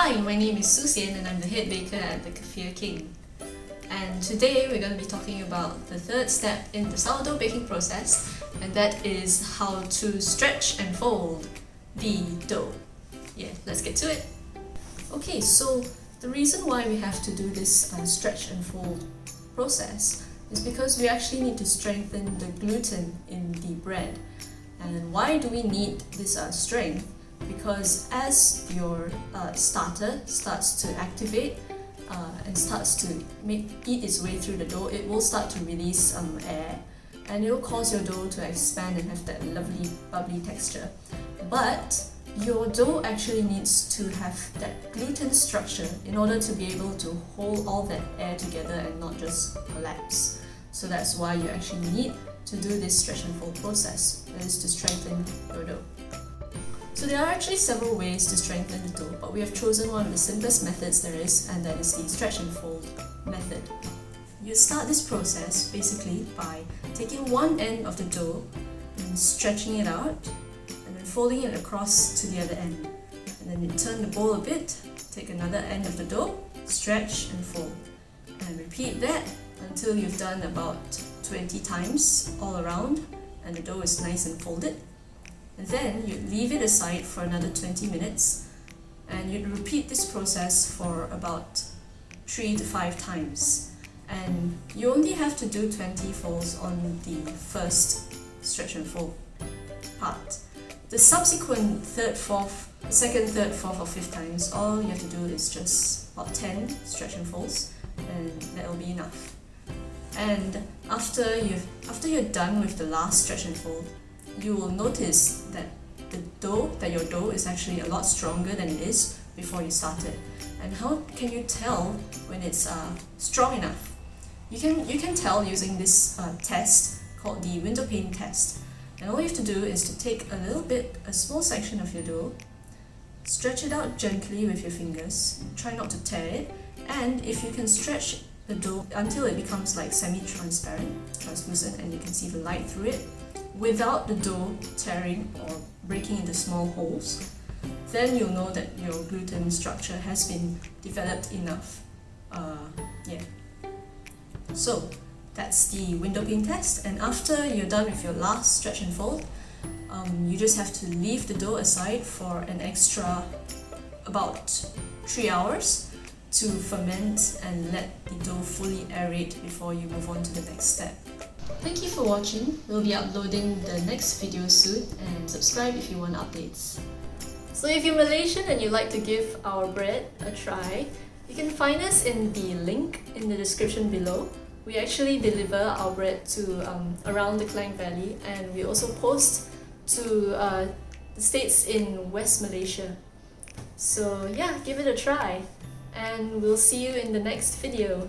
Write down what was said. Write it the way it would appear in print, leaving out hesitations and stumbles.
Hi, my name is Susian and I'm the head baker at the Cafe King. And today we're going to be talking about the third step in the sourdough baking process, and that is how to stretch and fold the dough. Yeah, let's get to it. Okay, so the reason why we have to do this stretch and fold process is because we actually need to strengthen the gluten in the bread. And why do we need this strength? Because as your starter starts to activate and starts to eat its way through the dough, it will start to release air, and it will cause your dough to expand and have that lovely bubbly texture. But your dough actually needs to have that gluten structure in order to be able to hold all that air together and not just collapse. So that's why you actually need to do this stretch and fold process, that is to strengthen your dough. So there are actually several ways to strengthen the dough, but we have chosen one of the simplest methods there is, and that is the stretch and fold method. You start this process basically by taking one end of the dough and stretching it out, and then folding it across to the other end. And then you turn the bowl a bit, take another end of the dough, stretch and fold. And repeat that until you've done about 20 times all around and the dough is nice and folded. And then you leave it aside for another 20 minutes, and you repeat this process for about 3 to 5 times. And you only have to do 20 folds on the first stretch and fold part. The subsequent second, third, fourth or fifth times, all you have to do is just about 10 stretch and folds, and that will be enough. And after you're done with the last stretch and fold, you will notice that your dough is actually a lot stronger than it is before you started. And how can you tell when it's strong enough? You can tell using this test called the window pane test. And all you have to do is to take a small section of your dough, stretch it out gently with your fingers, try not to tear it, and if you can stretch the dough until it becomes like semi-transparent, translucent, and you can see the light through it, without the dough tearing or breaking into small holes, then you'll know that your gluten structure has been developed enough. So that's the window pane test, and after you're done with your last stretch and fold, you just have to leave the dough aside for an extra about 3 hours to ferment and let the dough fully aerate before you move on to the next step. Thank you for watching. We'll be uploading the next video soon, and subscribe if you want updates. So if you're Malaysian and you'd like to give our bread a try, you can find us in the link in the description below. We actually deliver our bread to around the Klang Valley, and we also post to the states in West Malaysia. So yeah, give it a try, and we'll see you in the next video.